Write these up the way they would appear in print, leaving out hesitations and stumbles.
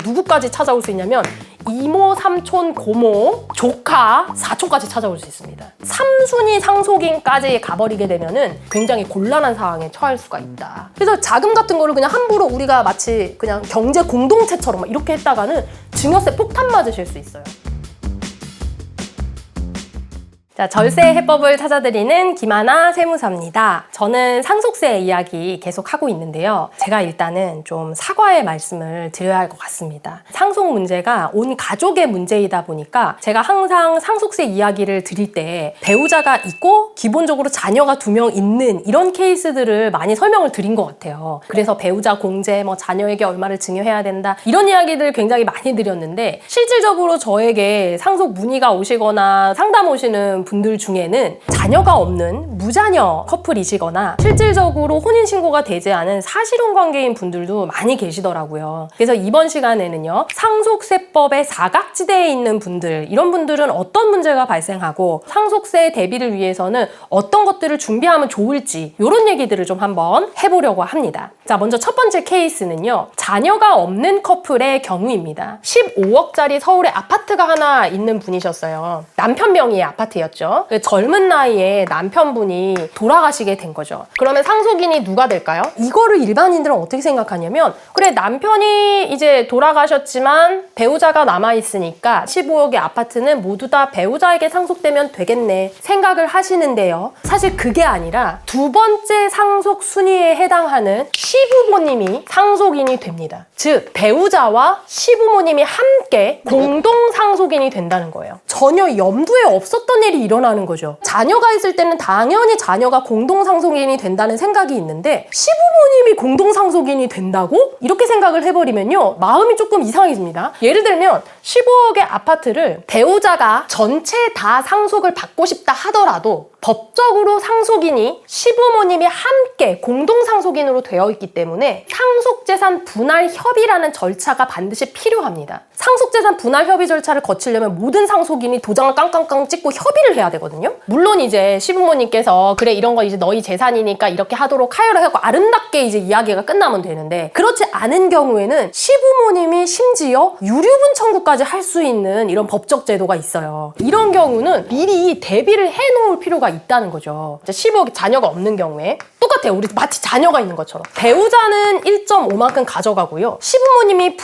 누구까지 찾아올 수 있냐면 이모, 삼촌, 고모, 조카, 사촌까지 찾아올 수 있습니다. 3순위 상속인까지 가버리게 되면은 굉장히 곤란한 상황에 처할 수가 있다. 그래서 자금 같은 거를 그냥 함부로 우리가 마치 그냥 경제 공동체처럼 이렇게 했다가는 증여세 폭탄 맞으실 수 있어요. 자, 절세 해법을 찾아드리는 김하나 세무사입니다. 저는 상속세 이야기 계속 하고 있는데요. 제가 일단은 좀 사과의 말씀을 드려야 할 것 같습니다. 상속 문제가 온 가족의 문제이다 보니까 제가 항상 상속세 이야기를 드릴 때 배우자가 있고 기본적으로 자녀가 2명 있는 이런 케이스들을 많이 설명을 드린 것 같아요. 그래서 배우자 공제, 자녀에게 얼마를 증여해야 된다 이런 이야기들 굉장히 많이 드렸는데 실질적으로 저에게 상속 문의가 오시거나 상담 오시는 분들 중에는 자녀가 없는 무자녀 커플이시거나 실질적으로 혼인신고가 되지 않은 사실혼 관계인 분들도 많이 계시더라고요. 그래서 이번 시간에는요, 상속세법의 사각지대에 있는 분들, 이런 분들은 어떤 문제가 발생하고 상속세 대비를 위해서는 어떤 것들을 준비하면 좋을지 이런 얘기들을 좀 한번 해보려고 합니다. 자, 먼저 첫 번째 케이스는요, 자녀가 없는 커플의 경우입니다. 15억짜리 서울에 아파트가 하나 있는 분이셨어요. 남편 명의의 아파트였죠. 젊은 나이에 남편분이 돌아가시게 된 거죠. 그러면 상속인이 누가 될까요? 이거를 일반인들은 어떻게 생각하냐면, 그래, 남편이 이제 돌아가셨지만 배우자가 남아있으니까 15억의 아파트는 모두 다 배우자에게 상속되면 되겠네 생각을 하시는데요. 사실 그게 아니라 두 번째 상속 순위에 해당하는 시부모님이 상속인이 됩니다. 즉, 배우자와 시부모님이 함께 공동 상속인이 된다는 거예요. 전혀 염두에 없었던 일이 일어나는 거죠. 자녀가 있을 때는 당연히 자녀가 공동상속인이 된다는 생각이 있는데 시부모님이 공동상속인이 된다고? 이렇게 생각을 해버리면요, 마음이 조금 이상해집니다. 예를 들면 15억의 아파트를 배우자가 전체 다 상속을 받고 싶다 하더라도 법적으로 상속인이 시부모님이 함께 공동상속인으로 되어 있기 때문에 상속재산 분할 협의라는 절차가 반드시 필요합니다. 상속재산 분할 협의 절차를 거치려면 모든 상속인이 도장을 깡깡깡 찍고 협의를 해야 되거든요. 물론 이제 시부모님께서 그래, 이런 거 이제 너희 재산이니까 이렇게 하도록 하여를 하고 아름답게 이제 이야기가 끝나면 되는데, 그렇지 않은 경우에는 시부모님이 심지어 유류분 청구까지 할 수 있는 이런 법적 제도가 있어요. 이런 경우는 미리 대비를 해놓을 필요가 있다는 거죠. 15억 자녀가 없는 경우에 똑같아요. 우리 마치 자녀가 있는 것처럼 배우자는 1.5만큼 가져가고요, 시부모님이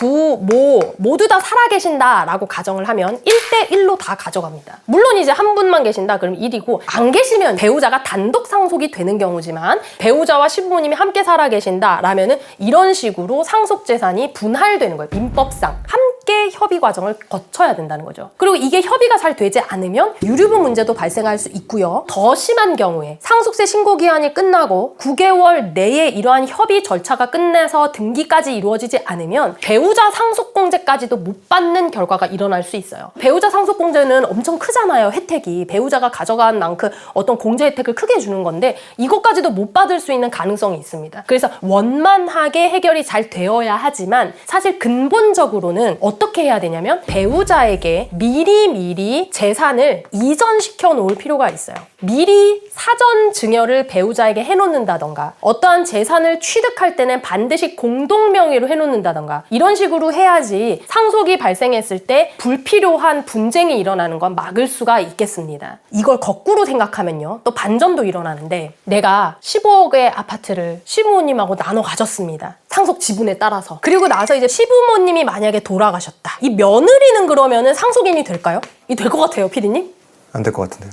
모두 다 살아계신다라고 가정을 하면 1대1로 다 가져갑니다. 물론 이제 한 분만 계신다 그럼 1이고, 안 계시면 배우자가 단독 상속이 되는 경우지만 배우자와 시부모님이 함께 살아계신다라면은 이런 식으로 상속재산이 분할되는 거예요. 민법상 함께 협의 과정을 거쳐야 된다는 거죠. 그리고 이게 협의가 잘 되지 않으면 유류분 문제도 발생할 수 있고요. 더 심한 경우에 상속세 신고 기한이 끝나고 9개월 내에 이러한 협의 절차가 끝내서 등기까지 이루어지지 않으면 배우자 상속공제까지도 못 받는 결과가 일어날 수 있어요. 배우자 상속공제는 엄청 크잖아요. 혜택이 배우자가 가져간 만큼 어떤 공제 혜택을 크게 주는 건데 이것까지도 못 받을 수 있는 가능성이 있습니다. 그래서 원만하게 해결이 잘 되어야 하지만 사실 근본적으로는 어떻게 해야 되냐면 배우자에게 미리 재산을 이전시켜 놓을 필요가 있어요. 미리 사전 증여를 배우자에게 해놓는다던가, 어떠한 재산을 취득할 때는 반드시 공동명의로 해놓는다던가, 이런 식으로 해야지 상속이 발생했을 때 불필요한 분쟁이 일어나는 건 막을 수가 있겠습니다. 이걸 거꾸로 생각하면요, 또 반전도 일어나는데, 내가 15억의 아파트를 시부모님하고 나눠 가졌습니다. 상속 지분에 따라서. 그리고 나서 이제 시부모님이 만약에 돌아가셨다. 이 며느리는 그러면은 상속인이 될까요? 이 될 것 같아요, 피디님? 안 될 것 같은데요.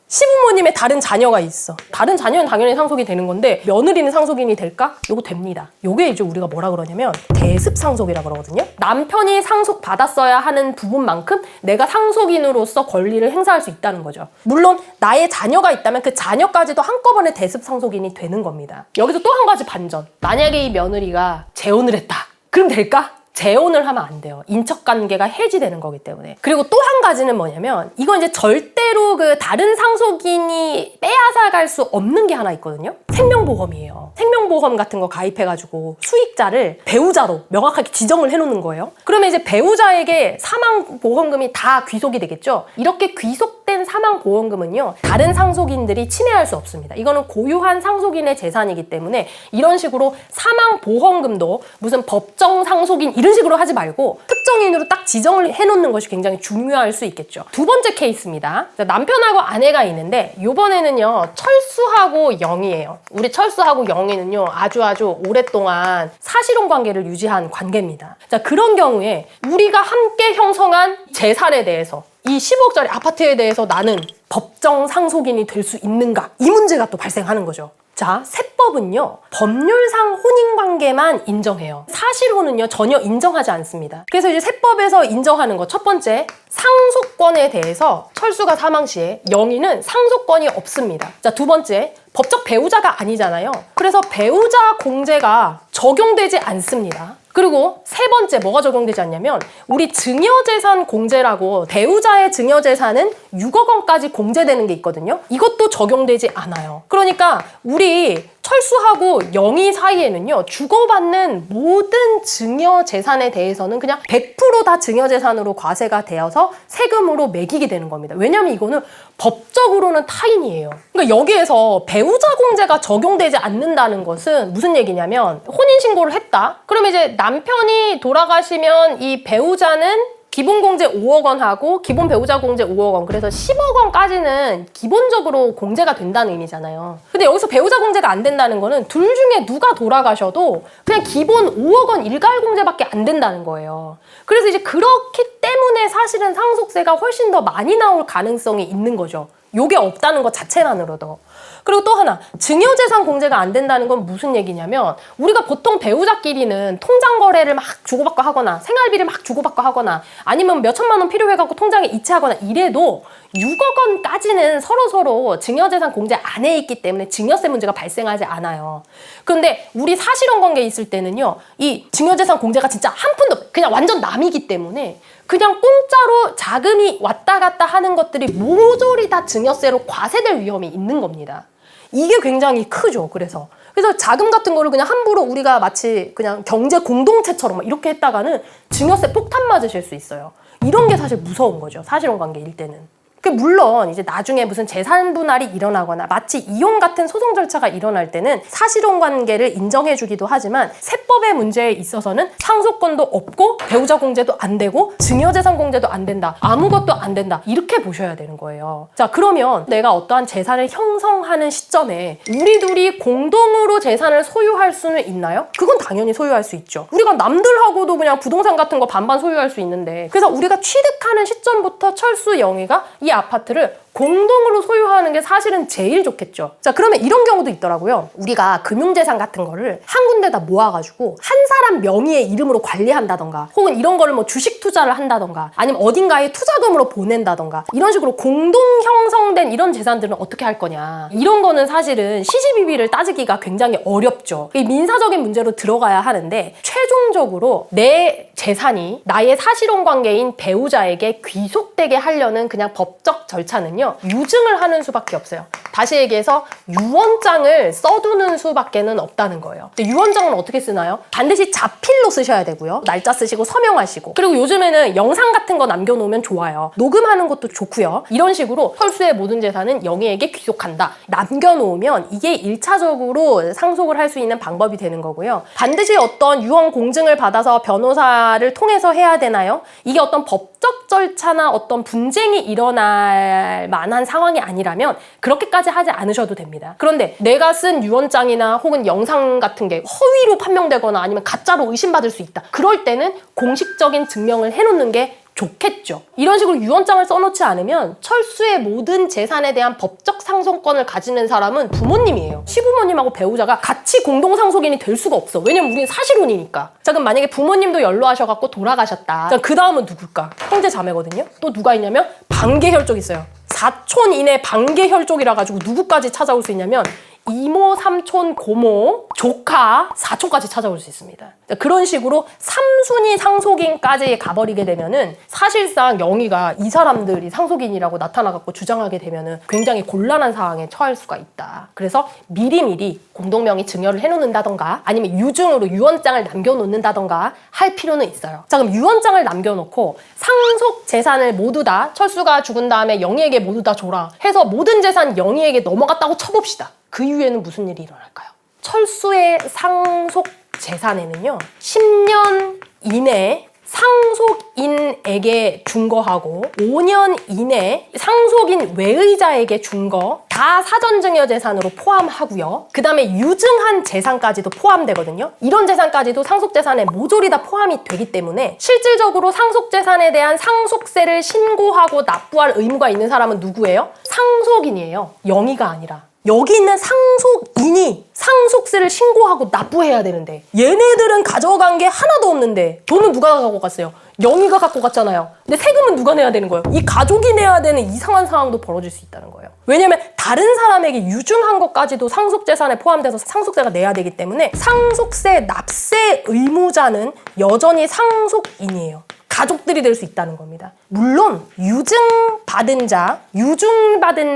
시부모님의 다른 자녀가 있어. 다른 자녀는 당연히 상속이 되는 건데 며느리는 상속인이 될까? 요거 됩니다. 요게 이제 우리가 뭐라 그러냐면 대습상속이라 그러거든요. 남편이 상속 받았어야 하는 부분만큼 내가 상속인으로서 권리를 행사할 수 있다는 거죠. 물론 나의 자녀가 있다면 그 자녀까지도 한꺼번에 대습상속인이 되는 겁니다. 여기서 또 한 가지 반전. 만약에 이 며느리가 재혼을 했다. 그럼 될까? 재혼을 하면 안 돼요. 인척관계가 해지되는 거기 때문에. 그리고 또 한 가지는 뭐냐면, 이건 이제 절대로 그 다른 상속인이 빼앗아갈 수 없는 게 하나 있거든요. 생명보험이에요. 생명보험 같은 거 가입해가지고 수익자를 배우자로 명확하게 지정을 해놓는 거예요. 그러면 이제 배우자에게 사망보험금이 다 귀속이 되겠죠. 이렇게 귀속된 사망보험금은요, 다른 상속인들이 침해할 수 없습니다. 이거는 고유한 상속인의 재산이기 때문에 이런 식으로 사망보험금도 무슨 법정 상속인 이런 이런 식으로 하지 말고 특정인으로 딱 지정을 해놓는 것이 굉장히 중요할 수 있겠죠. 두 번째 케이스입니다. 남편하고 아내가 있는데 이번에는요 철수하고 영희예요. 우리 철수하고 영희는요 아주 오랫동안 사실혼 관계를 유지한 관계입니다. 자, 그런 경우에 우리가 함께 형성한 재산에 대해서 이 10억짜리 아파트에 대해서 나는 법정 상속인이 될 수 있는가? 이 문제가 또 발생하는 거죠. 자, 세법은요 법률상 혼인관계만 인정해요. 사실혼은요 전혀 인정하지 않습니다. 그래서 이제 세법에서 인정하는 거 첫 번째, 상속권에 대해서 철수가 사망 시에 영희는 상속권이 없습니다. 자, 두 번째, 법적 배우자가 아니잖아요. 그래서 배우자 공제가 적용되지 않습니다. 그리고 세 번째, 뭐가 적용되지 않냐면 우리 증여재산 공제라고 배우자의 증여재산은 6억 원까지 공제되는 게 있거든요. 이것도 적용되지 않아요. 그러니까 우리 철수하고 영희 사이에는요 주고받는 모든 증여재산에 대해서는 그냥 100% 다 증여재산으로 과세가 되어서 세금으로 매기게 되는 겁니다. 왜냐하면 이거는 법적으로는 타인이에요. 그러니까 여기에서 배우자 공제가 적용되지 않는다는 것은 무슨 얘기냐면 혼인신고를 했다. 그러면 이제 남편이 돌아가시면 이 배우자는 기본 공제 5억 원 하고 기본 배우자 공제 5억 원, 그래서 10억 원까지는 기본적으로 공제가 된다는 의미잖아요. 근데 여기서 배우자 공제가 안 된다는 거는 둘 중에 누가 돌아가셔도 그냥 기본 5억 원 일괄 공제밖에 안 된다는 거예요. 그래서 이제 그렇기 때문에 사실은 상속세가 훨씬 더 많이 나올 가능성이 있는 거죠. 요게 없다는 것 자체만으로도. 그리고 또 하나, 증여재산 공제가 안 된다는 건 무슨 얘기냐면 우리가 보통 배우자끼리는 통장 거래를 막 주고받고 하거나 생활비를 막 주고받고 하거나 아니면 몇 천만 원 필요해갖고 통장에 이체하거나 이래도 6억 원까지는 서로 증여재산 공제 안에 있기 때문에 증여세 문제가 발생하지 않아요. 그런데 우리 사실혼 관계에 있을 때는요 이 증여재산 공제가 진짜 한 푼도 그냥 완전 남이기 때문에 그냥 공짜로 자금이 왔다 갔다 하는 것들이 모조리 다 증여세로 과세될 위험이 있는 겁니다. 이게 굉장히 크죠. 그래서 자금 같은 거를 그냥 함부로 우리가 마치 그냥 경제 공동체처럼 막 이렇게 했다가는 증여세 폭탄 맞으실 수 있어요. 이런 게 사실 무서운 거죠. 사실혼 관계일 때는. 물론 이제 나중에 무슨 재산 분할이 일어나거나 마치 이혼 같은 소송 절차가 일어날 때는 사실혼 관계를 인정해주기도 하지만 세법의 문제에 있어서는 상속권도 없고 배우자 공제도 안 되고 증여재산 공제도 안 된다. 아무것도 안 된다. 이렇게 보셔야 되는 거예요. 자, 그러면 내가 어떠한 재산을 형성하는 시점에 우리 둘이 공동으로 재산을 소유할 수는 있나요? 그건 당연히 소유할 수 있죠. 우리가 남들하고도 그냥 부동산 같은 거 반반 소유할 수 있는데 그래서 우리가 취득하는 시점부터 철수 영희가 이 아파트를 공동으로 소유하는 게 사실은 제일 좋겠죠. 자, 그러면 이런 경우도 있더라고요. 우리가 금융재산 같은 거를 한 군데다 모아가지고 한 사람 명의의 이름으로 관리한다던가 혹은 이런 거를 뭐 주식 투자를 한다던가 아니면 어딘가에 투자금으로 보낸다던가 이런 식으로 공동 형성된 이런 재산들은 어떻게 할 거냐. 이런 거는 사실은 시시비비를 따지기가 굉장히 어렵죠. 이 민사적인 문제로 들어가야 하는데 최종적으로 내 재산이 나의 사실혼 관계인 배우자에게 귀속되게 하려는 그냥 법적 절차는요 유증을 하는 수밖에 없어요. 다시 얘기해서 유언장을 써두는 수밖에는 없다는 거예요. 근데 유언장은 어떻게 쓰나요? 반드시 자필로 쓰셔야 되고요. 날짜 쓰시고 서명하시고 그리고 요즘에는 영상 같은 거 남겨놓으면 좋아요. 녹음하는 것도 좋고요. 이런 식으로 철수의 모든 재산은 영희에게 귀속한다. 남겨놓으면 이게 1차적으로 상속을 할 수 있는 방법이 되는 거고요. 반드시 어떤 유언 공증을 받아서 변호사를 통해서 해야 되나요? 이게 어떤 법적 절차나 어떤 분쟁이 일어날 만한 상황이 아니라면 그렇게까지 하지 않으셔도 됩니다. 그런데 내가 쓴 유언장이나 혹은 영상 같은 게 허위로 판명되거나 아니면 가짜로 의심받을 수 있다. 그럴 때는 공식적인 증명을 해놓는 게 좋겠죠. 이런 식으로 유언장을 써놓지 않으면 철수의 모든 재산에 대한 법적 상속권을 가지는 사람은 부모님이에요. 시부모님하고 배우자가 같이 공동상속인이 될 수가 없어. 왜냐면 우리는 사실혼이니까. 자, 그럼 만약에 부모님도 연로하셔갖고 돌아가셨다. 자, 그 다음은 누굴까? 형제 자매거든요. 또 누가 있냐면 반계혈족이 있어요. 사촌 이내 반계혈족이라 가지고 누구까지 찾아올 수 있냐면 이모, 삼촌, 고모, 조카, 사촌까지 찾아올 수 있습니다. 그런 식으로 3순위 상속인까지 가버리게 되면은 사실상 영희가 이 사람들이 상속인이라고 나타나갖고 주장하게 되면은 굉장히 곤란한 상황에 처할 수가 있다. 그래서 미리미리 공동명의 증여를 해놓는다던가 아니면 유증으로 유언장을 남겨놓는다던가 할 필요는 있어요. 자, 그럼 유언장을 남겨놓고 상속 재산을 모두 다 철수가 죽은 다음에 영희에게 모두 다 줘라 해서 모든 재산 영희에게 넘어갔다고 쳐봅시다. 그 이후에는 무슨 일이 일어날까요? 철수의 상속 재산에는요, 10년 이내에 상속인에게 준 거하고 5년 이내에 상속인 외의자에게 준 거 다 사전증여 재산으로 포함하고요. 그 다음에 유증한 재산까지도 포함되거든요. 이런 재산까지도 상속재산에 모조리 다 포함이 되기 때문에 실질적으로 상속재산에 대한 상속세를 신고하고 납부할 의무가 있는 사람은 누구예요? 상속인이에요. 영의가 아니라. 여기 있는 상속인이 상속세를 신고하고 납부해야 되는데 얘네들은 가져간 게 하나도 없는데 돈은 누가 갖고 갔어요? 영의가 갖고 갔잖아요. 근데 세금은 누가 내야 되는 거예요? 이 가족이 내야 되는 이상한 상황도 벌어질 수 있다는 거예요. 왜냐면 다른 사람에게 유증한 것까지도 상속재산에 포함돼서 상속세가 내야 되기 때문에 상속세 납세 의무자는 여전히 상속인이에요. 가족들이 될 수 있다는 겁니다. 물론 유증받은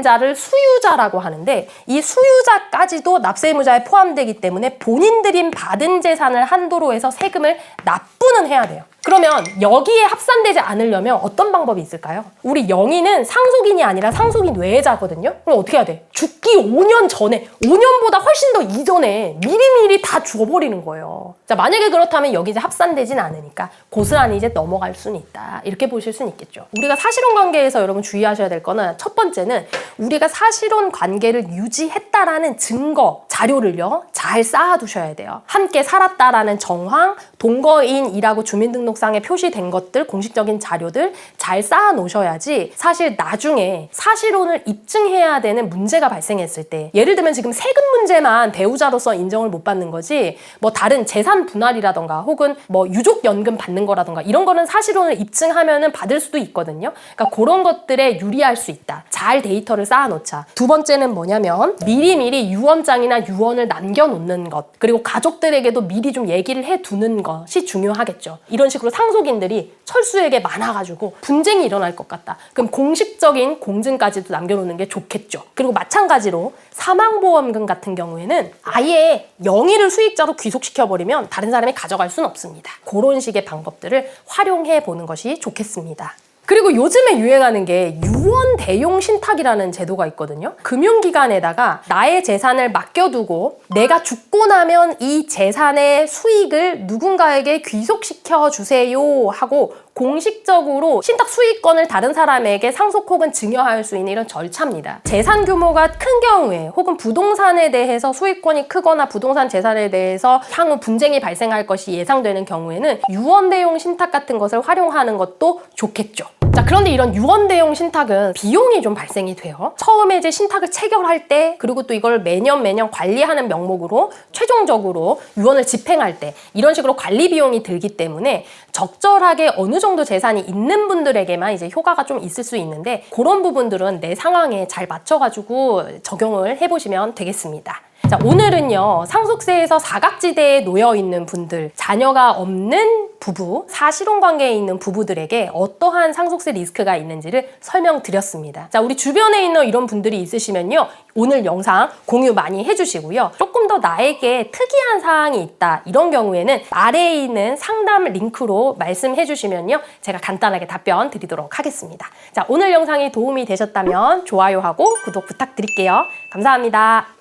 자를 수유자라고 하는데 이 수유자까지도 납세 의무자에 포함되기 때문에 본인들이 받은 재산을 한도로 해서 세금을 납부는 해야 돼요. 그러면 여기에 합산되지 않으려면 어떤 방법이 있을까요? 우리 영희는 상속인이 아니라 상속인 외자거든요? 그럼 어떻게 해야 돼? 죽기 5년 전에, 5년보다 훨씬 더 이전에 미리미리 다 죽어버리는 거예요. 자, 만약에 그렇다면 여기 이제 합산되진 않으니까 고스란히 이제 넘어갈 수는 있다. 이렇게 보실 수는 있겠죠. 우리가 사실혼 관계에서 여러분 주의하셔야 될 거는 첫 번째는 우리가 사실혼 관계를 유지했다라는 증거, 자료를요, 잘 쌓아두셔야 돼요. 함께 살았다라는 정황, 동거인이라고 주민등록상에 표시된 것들, 공식적인 자료들 잘 쌓아 놓으셔야지 사실 나중에 사실혼을 입증해야 되는 문제가 발생했을 때, 예를 들면 지금 세금 문제만 배우자로서 인정을 못 받는 거지 뭐 다른 재산 분할이라던가 혹은 뭐 유족연금 받는 거라던가 이런 거는 사실혼을 입증하면은 받을 수도 있거든요. 그러니까 그런 것들에 유리할 수 있다. 잘 데이터를 쌓아 놓자. 두 번째는 뭐냐면 미리미리 유언장이나 유언을 남겨놓는 것, 그리고 가족들에게도 미리 좀 얘기를 해두는 것이 중요하겠죠. 이런 식으로 상속인들이 철수에게 많아가지고 분쟁이 일어날 것 같다. 그럼 공식적인 공증까지도 남겨놓는 게 좋겠죠. 그리고 마찬가지로 사망보험금 같은 경우에는 아예 영의를 수익자로 귀속시켜버리면 다른 사람이 가져갈 수는 없습니다. 그런 식의 방법들을 활용해 보는 것이 좋겠습니다. 그리고 요즘에 유행하는 게 유언 대용 신탁이라는 제도가 있거든요. 금융기관에다가 나의 재산을 맡겨두고 내가 죽고 나면 이 재산의 수익을 누군가에게 귀속시켜 주세요 하고 공식적으로 신탁 수익권을 다른 사람에게 상속 혹은 증여할 수 있는 이런 절차입니다. 재산 규모가 큰 경우에 혹은 부동산에 대해서 수익권이 크거나 부동산 재산에 대해서 향후 분쟁이 발생할 것이 예상되는 경우에는 유언 대용 신탁 같은 것을 활용하는 것도 좋겠죠. 자, 그런데 이런 유언 대용 신탁은 비용이 좀 발생이 돼요. 처음에 이제 신탁을 체결할 때, 그리고 또 이걸 매년 관리하는 명목으로 최종적으로 유언을 집행할 때 이런 식으로 관리 비용이 들기 때문에 적절하게 어느 정도 재산이 있는 분들에게만 이제 효과가 좀 있을 수 있는데 그런 부분들은 내 상황에 잘 맞춰가지고 적용을 해보시면 되겠습니다. 자, 오늘은요, 상속세에서 사각지대에 놓여 있는 분들, 자녀가 없는 부부, 사실혼 관계에 있는 부부들에게 어떠한 상속세 리스크가 있는지를 설명드렸습니다. 자, 우리 주변에 있는 이런 분들이 있으시면요, 오늘 영상 공유 많이 해주시고요. 조금 더 나에게 특이한 사항이 있다, 이런 경우에는 아래에 있는 상담 링크로 말씀해 주시면요, 제가 간단하게 답변 드리도록 하겠습니다. 자, 오늘 영상이 도움이 되셨다면 좋아요하고 구독 부탁드릴게요. 감사합니다.